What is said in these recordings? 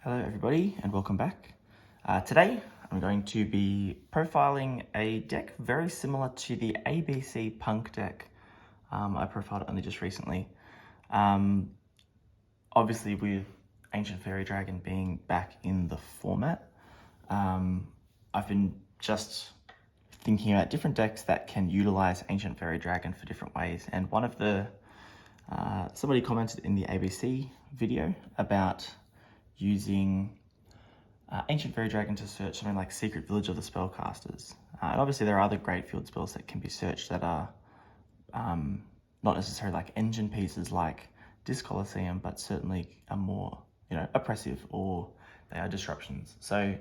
Hello everybody and welcome back. Today I'm going to be profiling a deck very similar to the ABC P.U.N.K deck I profiled only just recently. Obviously with Ancient Fairy Dragon being back in the format, I've been just thinking about different decks that can utilize Ancient Fairy Dragon for different ways, and one of the somebody commented in the ABC video about using Ancient Fairy Dragon to search something like Secret Village of the Spellcasters. And obviously there are other great field spells that can be searched that are not necessarily like engine pieces like Discolosseum, but certainly are more, oppressive, or they are disruptions. So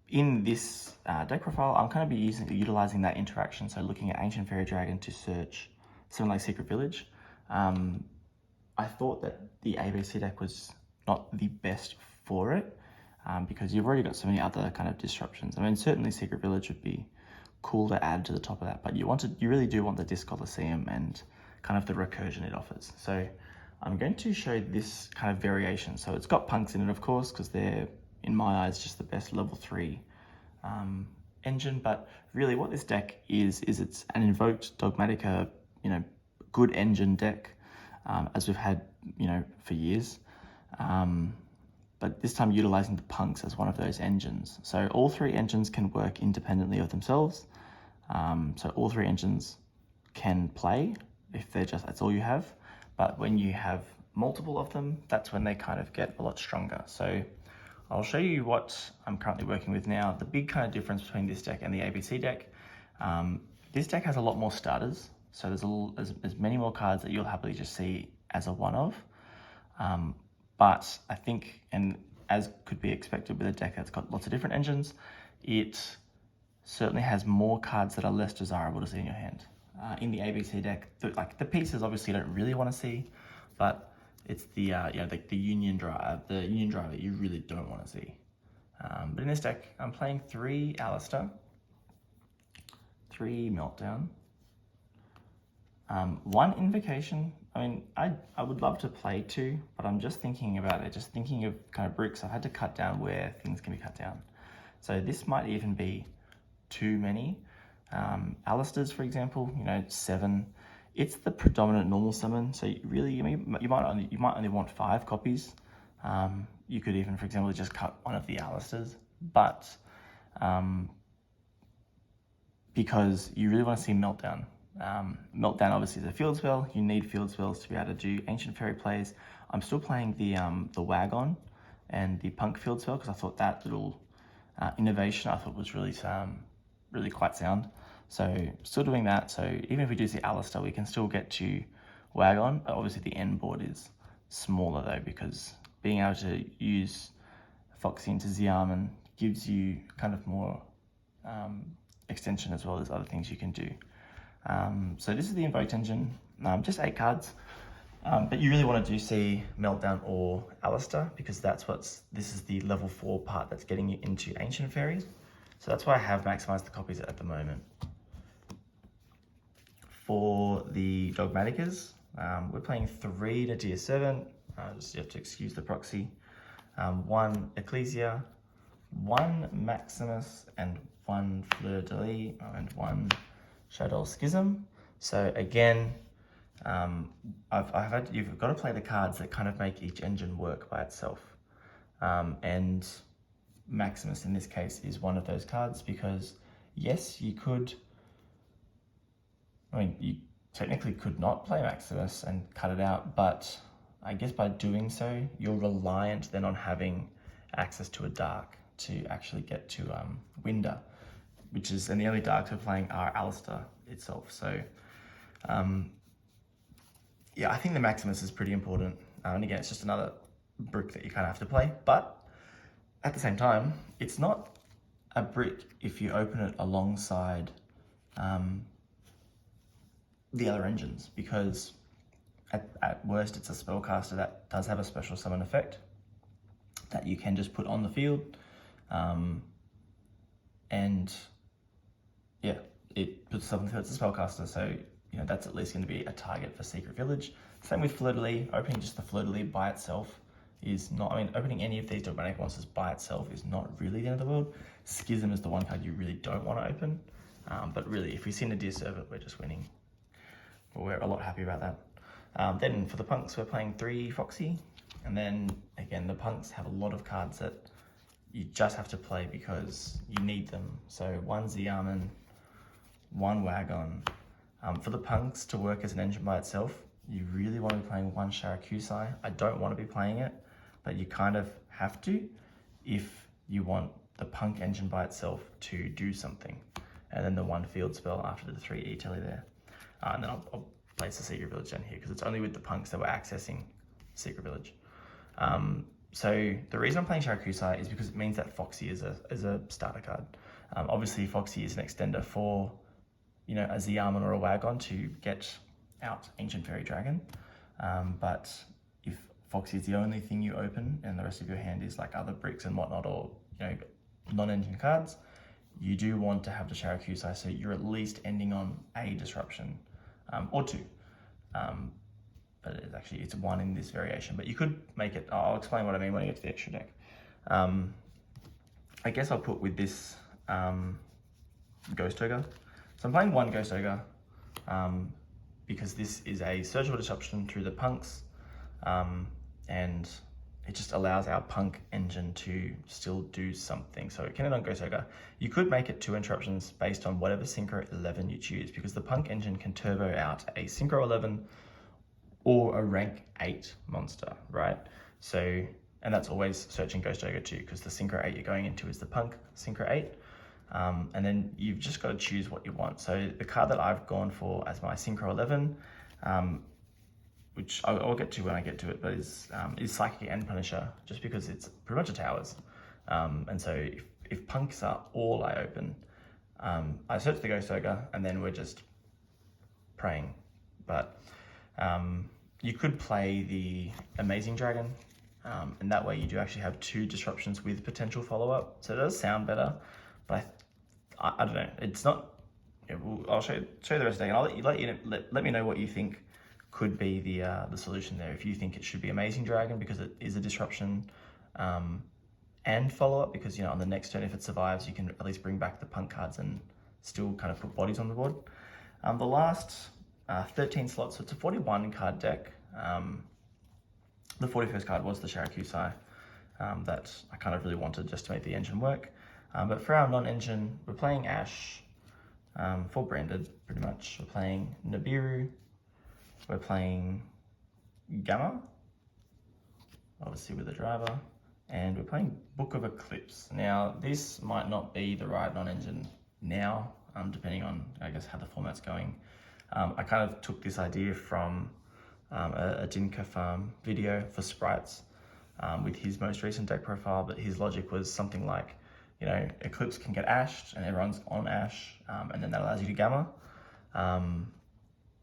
in this deck profile, I'm going to be utilizing that interaction. So looking at Ancient Fairy Dragon to search something like Secret Village. I thought that the ABC deck was not the best for it because you've already got so many other kind of disruptions. I mean, certainly Secret Village would be cool to add to the top of that, but you really do want the Discolosseum and kind of the recursion it offers. So I'm going to show this kind of variation. So it's got punks in it, of course, because they're, in my eyes, just the best level 3 engine. But really what this deck is it's an Invoked Dogmatika, good engine deck, as we've had, for years. But this time utilizing the punks as one of those engines. So all 3 engines can work independently of themselves. So all 3 engines can play if that's all you have. But when you have multiple of them, that's when they kind of get a lot stronger. So I'll show you what I'm currently working with now. The big kind of difference between this deck and the ABC deck, this deck has a lot more starters. So there's many more cards that you'll happily just see as a one-of. But I think, and as could be expected with a deck that's got lots of different engines, it certainly has more cards that are less desirable to see in your hand. In the ABC deck, the pieces obviously you don't really want to see, but it's the Union Drive, that you really don't want to see. But in this deck, I'm playing 3 Alistair, 3 Meltdown, 1 Invocation. I mean, I would love to play 2, but I'm just thinking about it, just thinking of kind of bricks. I've had to cut down where things can be cut down. So this might even be too many. Alistairs, for example, 7. It's the predominant normal summon, so you might only want 5 copies. You could even, for example, just cut one of the Alistairs, but because you really want to see Meltdown. Meltdown obviously is a field spell. You need field spells to be able to do Ancient Fairy plays. I'm still playing the Wagon and the P.U.N.K field spell because I thought that little innovation was really quite sound. So still doing that. So even if we do see Alistair, we can still get to Wagon. But obviously the end board is smaller though, because being able to use Foxy into Xiamen gives you kind of more extension, as well as other things you can do. So this is the Invoked engine, just 8 cards, but you really want to see Meltdown or Alistair, because this is the level 4 part that's getting you into Ancient Fairy. So that's why I have maximized the copies at the moment. For the Dogmatikas, we're playing 3 to tier 7, just you have to excuse the proxy, 1 Ecclesia, 1 Maximus, and 1 Fleur de Lis, and 1 Shadow Schism. So again, you've got to play the cards that kind of make each engine work by itself. And Maximus in this case is one of those cards, because yes, you technically could not play Maximus and cut it out, but I guess by doing so, you're reliant then on having access to a dark to actually get to Winder, and the only darks we're playing are Alistair itself. So yeah, I think the Maximus is pretty important. And again, it's just another brick that you kind of have to play, but at the same time, it's not a brick if you open it alongside the other engines, because at worst it's a spellcaster that does have a special summon effect that you can just put on the field, and yeah, it puts stuff on the field. It's a spellcaster, so that's at least going to be a target for Secret Village. Same with Fleur de Lis. Opening just the Fleur de Lis by itself is not, I mean, opening any of these Dogmatika monsters by itself is not really the end of the world. Schism is the one card you really don't want to open. But really, if we see Nadir serve it, we're just winning. Well, we're a lot happy about that. Then for the punks, we're playing 3 Foxy. And then, again, the punks have a lot of cards that you just have to play because you need them. So 1 Xiamen, 1 Wagon. For the punks to work as an engine by itself, you really want to be playing 1 Sharakusai. I don't want to be playing it, but you kind of have to if you want the punk engine by itself to do something. And then the 1 field spell after the 3 E-Telly there. And then I'll place the Secret Village down here because it's only with the punks that we're accessing Secret Village. So the reason I'm playing Sharakusai is because it means that Foxy is a starter card. Obviously, Foxy is an extender for, you know, a Xiamen or a Wagon to get out Ancient Fairy Dragon. But if Foxy is the only thing you open and the rest of your hand is like other bricks and whatnot, or, you know, non-engine cards, you do want to have the Sharakusai so you're at least ending on a disruption, or 2. But it's 1 in this variation. But you could make it, I'll explain what I mean when I get to the extra deck. I guess I'll put with this Ghost Ogre. So I'm playing 1 Ghost Ogre because this is a surgical disruption through the punks, and it just allows our punk engine to still do something. So it can end on Ghost Ogre. You could make it 2 interruptions based on whatever Synchro 11 you choose, because the punk engine can turbo out a Synchro 11 or a rank 8 monster, right? So, and that's always searching Ghost Ogre too, because the Synchro 8 you're going into is the punk Synchro 8. And then you've just got to choose what you want. So the card that I've gone for as my Synchro 11, which I'll get to when I get to it, but is Psychic and Punisher, just because it's pretty much a towers. And so if punks are all I open, I search the Ghost Ogre and then we're just praying. But you could play the Amazing Dragon, and that way you do actually have 2 disruptions with potential follow-up. So it does sound better, but I don't know. It's not. I'll show you the rest of the deck, and I'll let me know what you think could be the solution there. If you think it should be Amazing Dragon because it is a disruption, and follow-up because, you know, on the next turn if it survives you can at least bring back the punk cards and still kind of put bodies on the board. The last 13 slots, so it's a 41 card deck. The 41st card was the Sharakusai that I kind of really wanted just to make the engine work. But for our non-engine, we're playing Ash, for branded pretty much. We're playing Nibiru, we're playing Gamma, obviously with a driver, and we're playing Book of Eclipse. Now this might not be the right non-engine now, depending on, I guess, how the format's going. I kind of took this idea from a Dinka Farm video for sprites with his most recent deck profile, but his logic was something like, you know, Eclipse can get ashed and everyone's on ash, and then that allows you to gamma,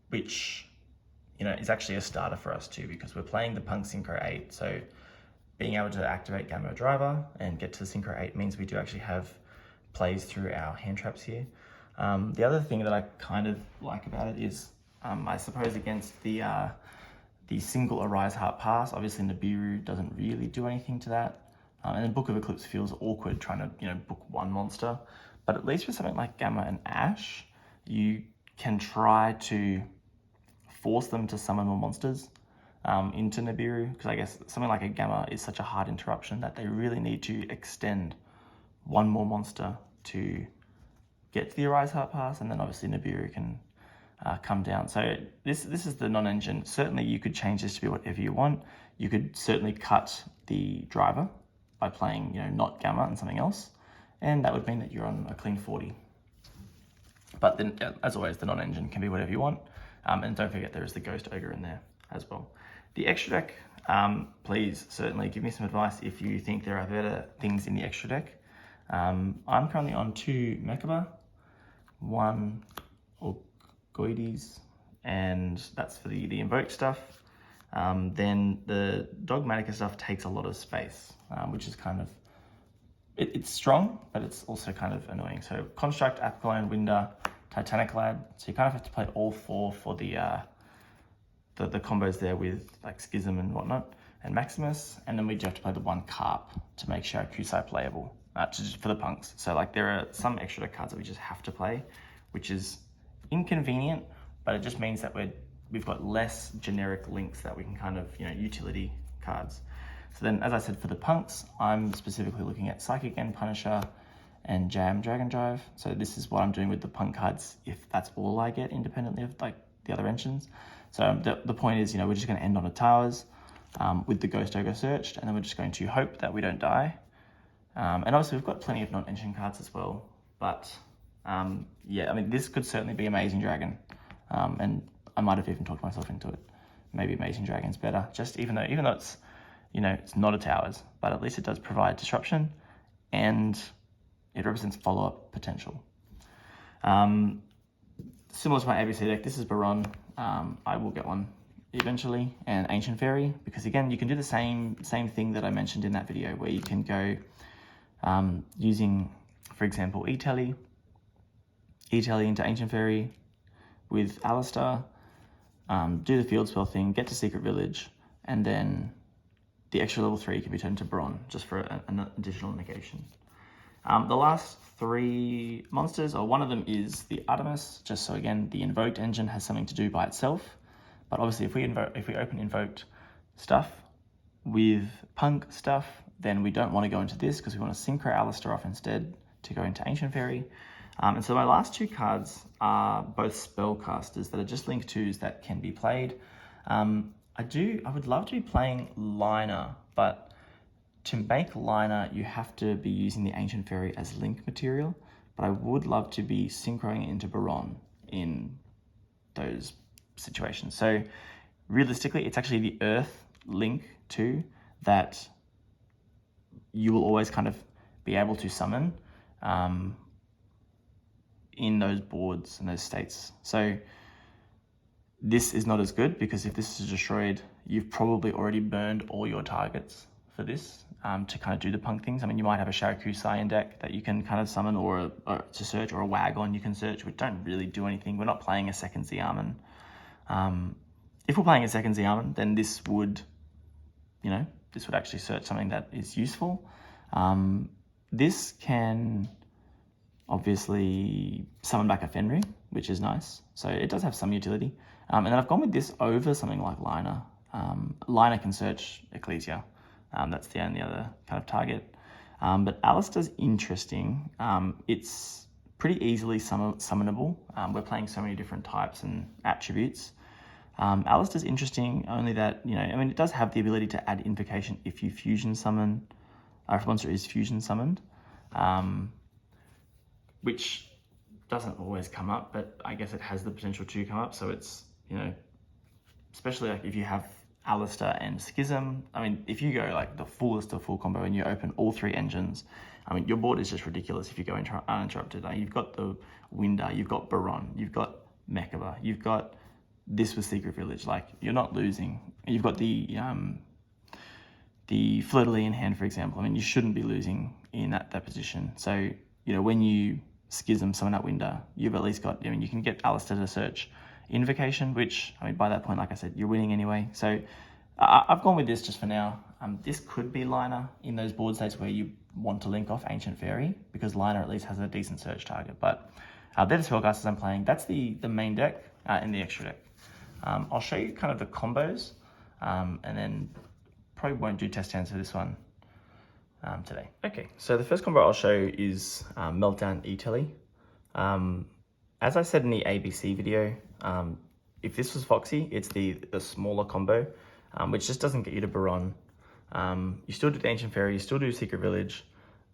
which, you know, is actually a starter for us too, because we're playing the Punk Synchro 8, so being able to activate Gamma Driver and get to the Synchro 8 means we do actually have plays through our hand traps here. The other thing that I kind of like about it is, I suppose against the single Arise Heart Pass, obviously Nibiru doesn't really do anything to that. And then Book of Eclipse feels awkward trying to, you know, book 1 monster. But at least with something like Gamma and Ash, you can try to force them to summon more monsters into Nibiru, because I guess something like a Gamma is such a hard interruption that they really need to extend 1 more monster to get to the Arise Heart Pass, and then obviously Nibiru can come down. So this is the non-engine. Certainly you could change this to be whatever you want. You could certainly cut the driver by playing, you know, not Gamma and something else, and that would mean that you're on a clean 40. But then, as always, the non-engine can be whatever you want. And don't forget there is the Ghost Ogre in there as well. The extra deck, please certainly give me some advice if you think there are better things in the extra deck. I'm currently on 2 Mechaba, 1 Orgoides, and that's for the Invoked stuff. Then the Dogmatika stuff takes a lot of space, which is kind of, it's strong, but it's also kind of annoying. So Construct, Apicline, Winder, Titanic Lad. So you kind of have to play all 4 for the combos there with like Schism and whatnot. and Maximus, and then we do have to play the 1 Carp to make Shirakusai playable for the punks. So like there are some extra cards that we just have to play, which is inconvenient, but it just means that we've got less generic links that we can kind of, utility cards. So then, as I said, for the punks, I'm specifically looking at Psychic End Punisher and Jam Dragon Drive. So this is what I'm doing with the punk cards if that's all I get independently of like the other engines. So the point is, we're just going to end on a towers with the Ghost Ogre searched, and then we're just going to hope that we don't die. And obviously we've got plenty of non-engine cards as well, but yeah, I mean, this could certainly be Amazing Dragon, and I might have even talked myself into it. Maybe Amazing Dragon's better, just even though it's, it's not a towers, but at least it does provide disruption, and it represents follow-up potential. Similar to my ABC deck, this is Baron. I will get one eventually, and Ancient Fairy, because again, you can do the same thing that I mentioned in that video, where you can go using, for example, E-Telly into Ancient Fairy with Alistair, do the field spell thing, get to Secret Village, and then the extra level 3 can be turned to Baron, just for an additional negation. The last 3 monsters, or one of them is the Artemis, just so again, the Invoked engine has something to do by itself. But obviously if we open Invoked stuff with Punk stuff, then we don't want to go into this because we want to synchro Alistair off instead to go into Ancient Fairy. And so my last 2 cards are both spellcasters that are just Link 2s that can be played. I would love to be playing Liner, but to make Liner, you have to be using the Ancient Fairy as link material, but I would love to be synchroing it into Baron in those situations. So realistically, it's actually the Earth link too that you will always kind of be able to summon in those boards and those states. So this is not as good, because if this is destroyed, you've probably already burned all your targets for this to kind of do the punk things. I mean, you might have a Shirakusai in deck that you can kind of summon, or to search, or a Wagon you can search, which don't really do anything. We're not playing a second Xiamen. If we're playing a second Xiamen, then this would actually search something that is useful. This can obviously summon back a Fenrir, which is nice. So it does have some utility. And then I've gone with this over something like Liner. Liner can search Ecclesia. That's the only other kind of target. But Alistair's interesting. It's pretty easily summonable. We're playing so many different types and attributes. Alistair's interesting, only that, it does have the ability to add invocation if you fusion summon, or if a monster is fusion summoned, which doesn't always come up, but I guess it has the potential to come up. So it's, especially like if you have Alistair and Schism, if you go like the fullest of full combo and you open all 3 engines, your board is just ridiculous if you go uninterrupted. You've got the Winder, you've got Baron, you've got Mechaba, you've got this with Secret Village. Like, you're not losing. You've got the Fleur-de-Lis in hand, for example. You shouldn't be losing in that position. So, when you Schism summon that Winder, you've at least got, you can get Alistair to search Invocation, which, by that point, like I said, you're winning anyway. So I've gone with this just for now. This could be Liner in those board states where you want to link off Ancient Fairy, because Liner at least has a decent search target. But they're the spellcasters I'm playing. That's the main deck and the extra deck. I'll show you kind of the combos, and then probably won't do test hands for this one today. Okay, so the first combo I'll show is Meltdown E-Telly. As I said in the ABC video, if this was Foxy, it's the smaller combo, which just doesn't get you to Baron. You still do the Ancient Fairy, you still do Secret Village.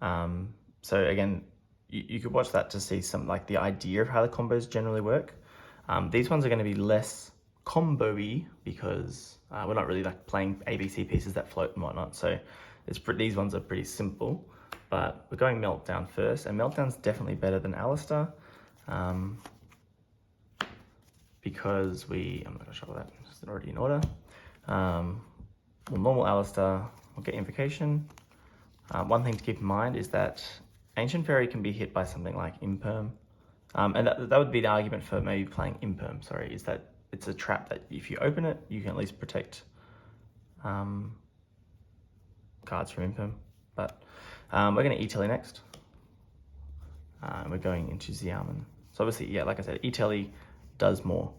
So again, you could watch that to see some, like, the idea of how the combos generally work. These ones are going to be less combo-y because we're not really like playing ABC pieces that float and whatnot. So these ones are pretty simple, but we're going Meltdown first, and Meltdown's definitely better than Alistair. Because I'm not going to shuffle that, it's already in order. Well, normal Alistair, we'll get Invocation. One thing to keep in mind is that Ancient Fairy can be hit by something like Imperm. And that would be the argument for maybe playing Imperm, is that it's a trap that if you open it, you can at least protect cards from Imperm. But we're going to Itelli next. We're going into Xiamen. So obviously, yeah, like I said, Itelli does more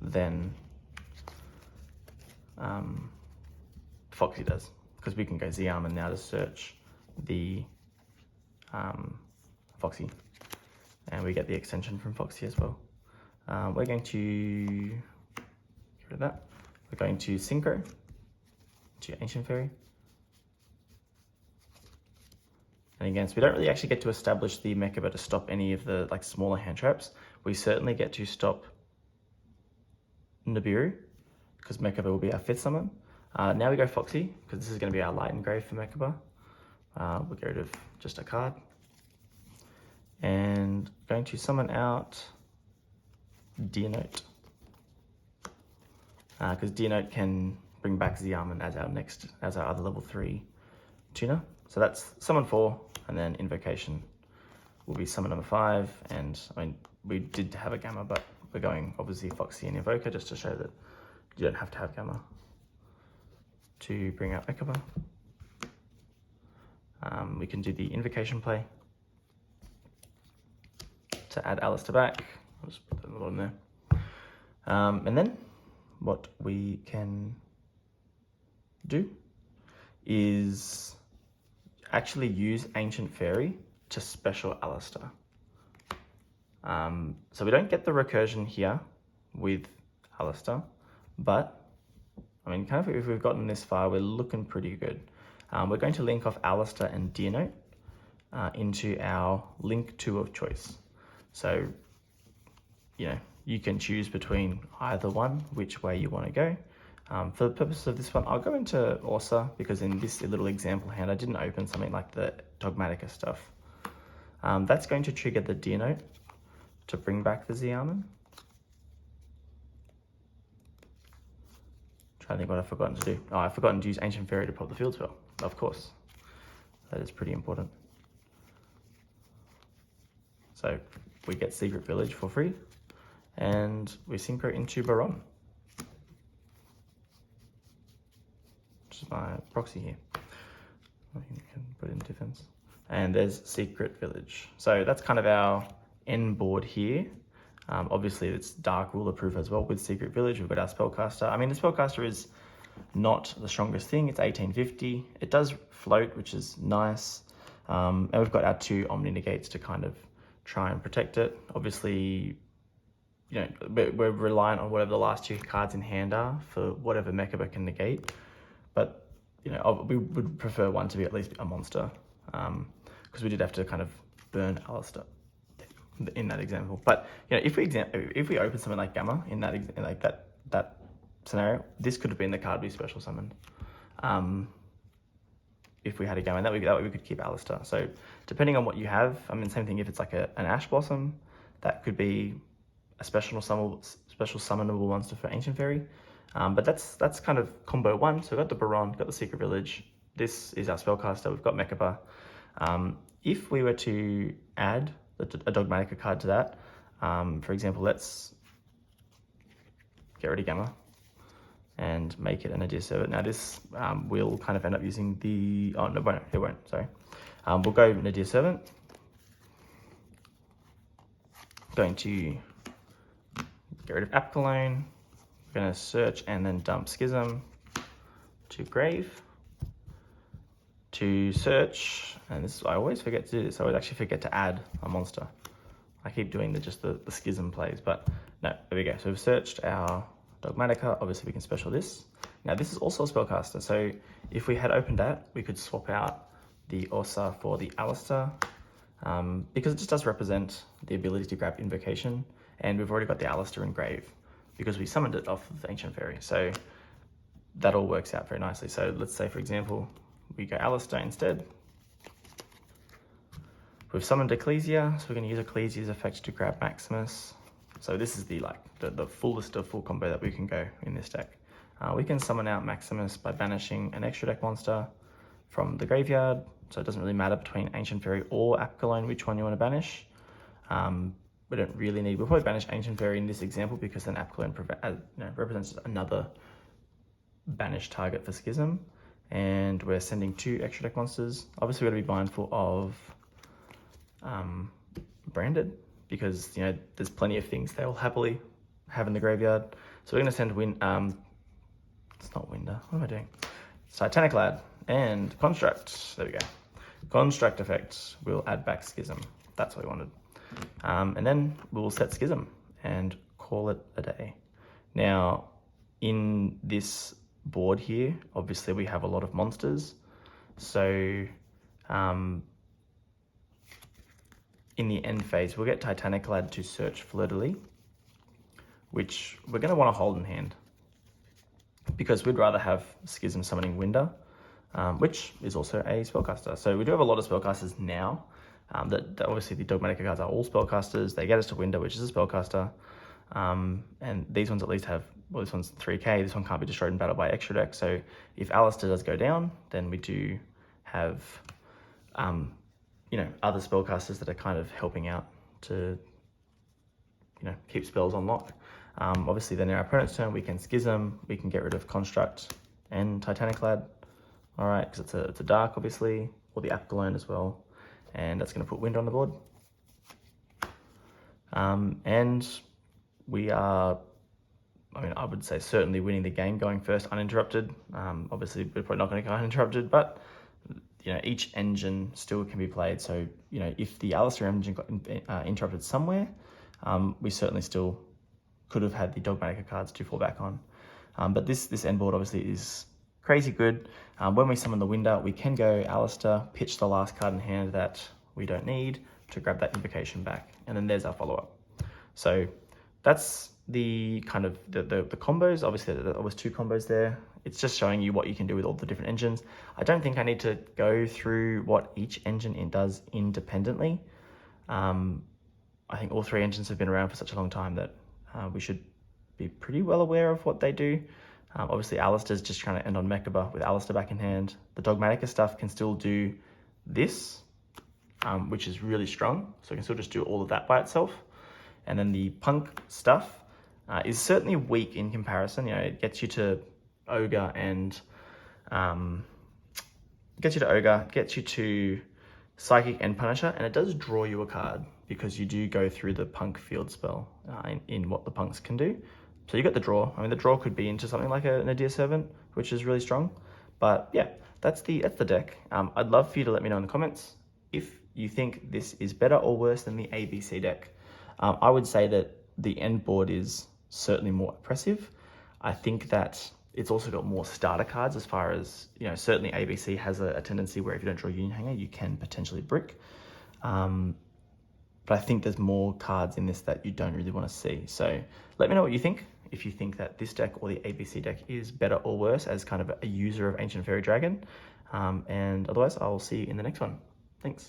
than Foxy does, because we can go Xiamen now to search the Foxy, and we get the extension from Foxy as well. We're going to get rid of that. We're going to Synchro to Ancient Fairy. And again, so we don't really actually get to establish the Mechaba to stop any of the like smaller hand traps. We certainly get to stop Nibiru, because Mechaba will be our 5th summon. Now we go Foxy, because this is going to be our light engrave for Mechaba. We'll get rid of just a card. And going to summon out Deinote, because Deinote can bring back Xiamen as our other level 3 tuner. So that's summon 4, and then Invocation will be summon number 5. And I mean, we did have a Gamma, but we're going obviously Foxy and Invoker just to show that you don't have to have Gamma to bring out Mechaba. We can do the Invocation play to add Alistair back. I'll just put that in the bottom there. And then what we can do is actually use Ancient Fairy to special Alistair. So we don't get the recursion here with Alistair, but I mean, kind of if we've gotten this far, we're looking pretty good. We're going to link off Alistair and Deinote into our link 2 of choice. So, you know, you can choose between either one, which way you want to go. For the purpose of this one, I'll go into Orsa, because in this little example hand, I didn't open something like the Dogmatika stuff. That's going to trigger the Deinote to bring back the Xiamen. Trying to think what I've forgotten to do. Oh, I've forgotten to use Ancient Fairy to pop the field spell. Of course. That is pretty important. So we get Secret Village for free, and we synchro into Baron, which is my proxy here. You can put it in defense. And there's Secret Village. So that's kind of our end board here. Obviously it's Dark Ruler proof as well with Secret Village. We've got our Spellcaster. I mean, the Spellcaster is not the strongest thing. It's 1850. It does float, which is nice. And we've got our 2 Omni Negates to kind of try and protect it. Obviously, you know, we're reliant on whatever the last 2 cards in hand are for whatever Mechaba can negate. But, you know, we would prefer one to be at least a monster, because we did have to kind of burn Alistair in that example. But, you know, if we open something like Gamma in that scenario, this could have been the card we special summoned. If we had a Gamma, that way we could keep Alistair. So depending on what you have, I mean, same thing if it's like an Ash Blossom, that could be a special summonable monster for Ancient Fairy. But that's kind of combo 1. So we've got the Baron, got the Secret Village. This is our Spellcaster. We've got Mechaba. If we were to add a Dogmatika card to that, for example, let's get rid of Gamma and make it an Nadir Servant. Now this will kind of end up using the, oh no, it won't, sorry. We'll go Nadir Servant. Going to get rid of Apcalone. We're going to search and then dump Schism to Grave. To search, and this I always forget to do this. I always actually forget to add a monster. I keep doing just the Schism plays, but no, there we go. So we've searched our Dogmatika. Obviously we can special this. Now this is also a Spellcaster, so if we had opened that, we could swap out the Orsa for the Alistair, because it just does represent the ability to grab Invocation, and we've already got the Alistair in Grave because we summoned it off of Ancient Fairy. So that all works out very nicely. So let's say, for example, we go Alistair instead. We've summoned Ecclesia, so we're going to use Ecclesia's effect to grab Maximus. So this is the fullest of full combo that we can go in this deck. We can summon out Maximus by banishing an extra deck monster from the graveyard. So it doesn't really matter between Ancient Fairy or Apcalone which one you want to banish. We don't really need, we'll probably banish Ancient Fairy in this example because then Apcalone represents another banished target for Schism. and we're sending 2 extra deck monsters. Obviously, we've got to be mindful of branded, because you know there's plenty of things they will happily have in the graveyard. So we're going to send it's not Winder. What am I doing? Titanic Lad and Construct. There we go. Construct effect. We'll add back Schism. That's what we wanted. And then we'll set Schism and call it a day. Now, in this board here, obviously we have a lot of monsters. So in the end phase, we'll get Titanic Lad to search Fleur-de-lis, which we're going to want to hold in hand, because we'd rather have Schism summoning Winder, which is also a spellcaster. So we do have a lot of spellcasters now. That obviously the Dogmatika cards are all spellcasters. They get us to Winder, which is a spellcaster. And these ones at least have, well, this one's 3k. This one can't be destroyed in battle by extra deck. So if Alistair does go down, then we do have, you know, other spellcasters that are kind of helping out to, you know, keep spells on lock. Obviously, then in our opponent's turn, we can Schism, we can get rid of Construct and Titanic Lad. All right, because it's a dark, obviously, or the Apgalone as well. And that's going to put Wind on the board. And we are, I mean, I would say certainly winning the game going first uninterrupted. Obviously, we're probably not going to go uninterrupted, but you know, each engine still can be played. So, you know, if the Alistair engine got interrupted somewhere, we certainly still could have had the Dogmatika cards to fall back on. But this end board obviously is crazy good. When we summon the Winder, we can go Alistair, pitch the last card in hand that we don't need to grab that invocation back. And then there's our follow-up. So that's the kind of the combos. Obviously, there was 2 combos there. It's just showing you what you can do with all the different engines. I don't think I need to go through what each engine does independently. I think all 3 engines have been around for such a long time that we should be pretty well aware of what they do. Obviously, Alistair's just trying to end on Mechaba with Alistair back in hand. The Dogmatika stuff can still do this, which is really strong. So it can still just do all of that by itself. And then the P.U.N.K stuff is certainly weak in comparison. You know, it gets you to Ogre and gets you to Psychic and Punisher, and it does draw you a card because you do go through the P.U.N.K field spell in what the P.U.N.Ks can do. So you got the draw. I mean, the draw could be into something like an Nadir Servant, which is really strong. But yeah, that's the deck. I'd love for you to let me know in the comments if you think this is better or worse than the ABC deck. I would say that the end board is certainly more oppressive. I think that it's also got more starter cards as far as, you know, certainly ABC has a tendency where if you don't draw Union Hanger, you can potentially brick. But I think there's more cards in this that you don't really want to see. So let me know what you think. If you think that this deck or the ABC deck is better or worse as kind of a user of Ancient Fairy Dragon. And otherwise, I'll see you in the next one. Thanks.